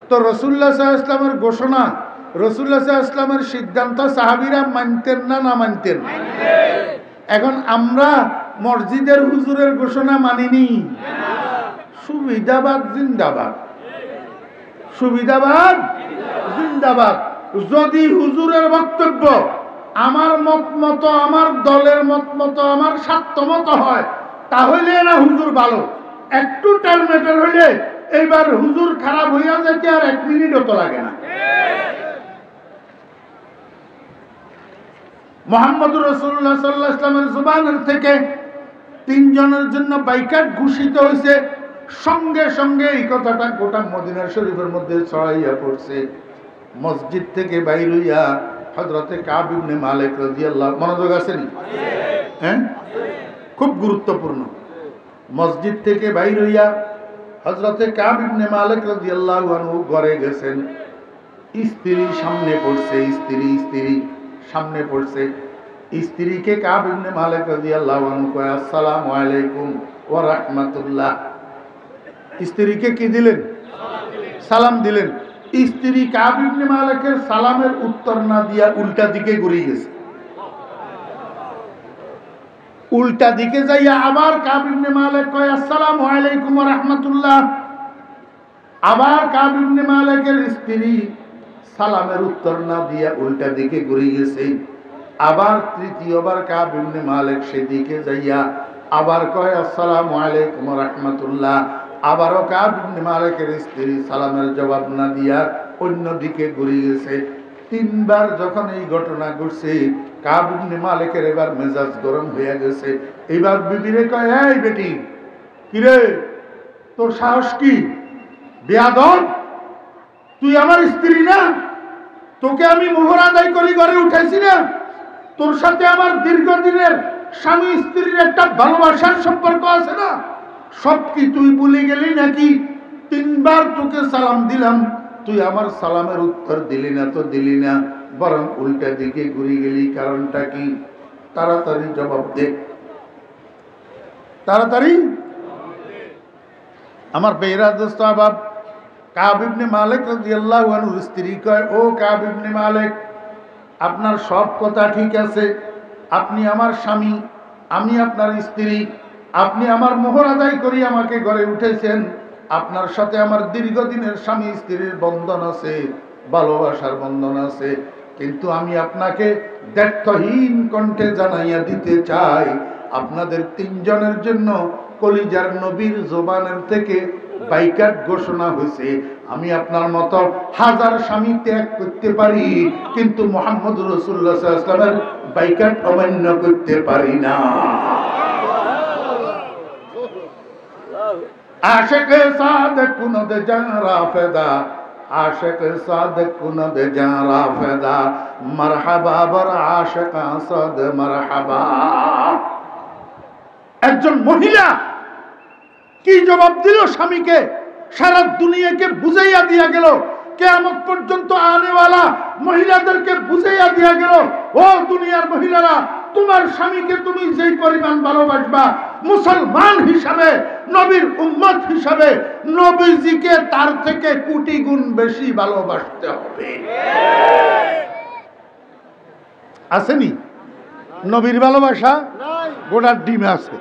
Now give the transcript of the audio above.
তো রাসূলুল্লাহ সাল্লাল্লাহু আলাইহি ওয়াসাল্লামের ঘোষণা, রাসূলুল্লাহ সাল্লাল্লাহু আলাইহি ওয়াসাল্লামের সিদ্ধান্ত সাহাবীরা মানতেন না না মানতেন? এখন আমরা মসজিদের হুজুরের ঘোষণা মানিনি। সুবিধাবাদ জিন্দাবাদ, সুবিধাবাদ জিন্দাবাদ। যদি হুজুরের বক্তব্য আমার মত মতো, আমার দলের মত মতো, আমার স্বার্থ মতো হয়, তাহলে না হুজুর ভালো। একটু টার্মেটার হইলে এইবার হুজুর খারাপ হইয়া যেতে আর 1 মিনিটও তো লাগে না। মুহাম্মদুর রাসূলুল্লাহ সাল্লাল্লাহু আলাইহি ওয়াসাল্লামের জবানের থেকে 3 জনের জন্য বাইকাট ঘোষিত হয়েছে, সঙ্গে সঙ্গে এই কথাটা গোটা মদিনা শরীফের মধ্যে ছড়াইয়া পড়ছে। মসজিদ থেকে বাইর হইয়া হযরতে কাব ইবনে মালিক রাদিয়াল্লাহু, মনোযোগ আছেন? হ্যাঁ, খুব গুরুত্বপূর্ণ। মসজিদ থেকে বাইর হইয়া হযরতে কাব ইবনে মালিক রাদিয়াল্লাহু আনহু ঘরে গেছেন। স্ত্রী সামনে পড়ছে, স্ত্রী সামনে পড়ছে। স্ত্রীকে কাব ইবনে মালিক রাদিয়াল্লাহু আনহু কয় আসসালামু আলাইকুম ওয়া রাহমাতুল্লাহ। স্ত্রীকে কি দিলেন? সালাম দিলেন। স্ত্রী কাব ইবনে মালিকের সালামের উত্তর না দিয়া উল্টা দিকে ঘুরে গেছে। উল্টা দিকে যাইয়া আবার কাব ইবনে মালিক কয় আসসালামু আলাইকুম ওয়া রাহমাতুল্লাহ। আবার কাব ইবনে মালিকের স্ত্রী সালামের উত্তর না দিয়া উল্টা দিকে ঘুরে গেছে। আবার তৃতীয়বার কাব ইবনে মালিক সেদিকে যাইয়া আবার কয় আসসালামু আলাইকুম ওয়া রাহমাতুল্লাহ। আবারও কাব ইবনে মালিকের স্ত্রী সালামের জবাব না দিয়া অন্য দিকে ঘুরে গেছে। 3 বার যখন এই ঘটনা ঘটছে, কাব ইবনে মালিকের এবার মেজাজ গরম হয়ে গেছে। এবার বিবিরে কয়, এই বেটি, কি রে, তোর সাহস কি? বেয়াদব, তুই আমার স্ত্রী না? তোকে আমি মোহর আদায় করি ঘরে উঠাইছি না? তোর সাথে আমার দীর্ঘদিনের স্বামী স্ত্রীর একটা ভালোবাসার সম্পর্ক আছে না? সব কি তুই ভুলে গেলি নাকি? 3 বার তোকে সালাম দিলাম, তুই আমার সালামের উত্তর দিলি না তো দিলি না, বরং উল্টা দিকে ঘুরে গেলি, কারণটা কি? তাড়াতাড়ি জবাব দে, তাড়াতাড়ি। আমার বেহরা দোস্ত আবাব, কাব ইবনে মালিক রাদিয়াল্লাহু আনহুর স্ত্রী কয়, ও কাব ইবনে মালিক, আপনার সব কথা ঠিক আছে, আপনি আমার স্বামী, আমি আপনার স্ত্রী, আপনি আমার মোহর আদায় করি আমাকে ঘরে উঠেছেন, আপনার সাথে আমার দীর্ঘদিনের স্বামী স্ত্রীর বন্ধন আছে, ভালোবাসার বন্ধন আছে। কিন্তু আমি আপনাকে দ্ব্যর্থহীন কণ্ঠে জানাইয়া দিতে চাই, আপনাদের 3 জনের জন্য কলিজার নবীর জবানের থেকে বাইকাট ঘোষণা হয়েছে। আমি আপনার মতো 1000 স্বামী ত্যাগ করতে পারি, কিন্তু মুহাম্মদুর রাসূলুল্লাহ সাল্লাল্লাহু আলাইহি ওয়াসাল্লামের বাইকাট অমান্য করতে পারি না। আশিক সাদেক কুনদ জারা ফেদা, আশিক সাদেক কুনদ জারা ফেদা, মারহাবা বর আশিক সাদ মারহাবা। একজন মহিলা কি জবাব দিল স্বামীকে? সারা দুনিয়াকে বুঝাইয়া দিয়া গেল, কিয়ামত পর্যন্ত আনেওয়ালা মহিলাদেরকে বুঝাইয়া দিয়া গেল, ও দুনিয়ার মহিলারা, তোমার স্বামীকে তুমি যেই পরিমাণ ভালোবাসবা, মুসলমান হিসাবে, নবীর উম্মত হিসাবে নবীজিকে তার থেকে কোটি গুণ বেশি ভালোবাসতে হবে। আসেনি? নবীর ভালোবাসা গোটা ডিমে আছে।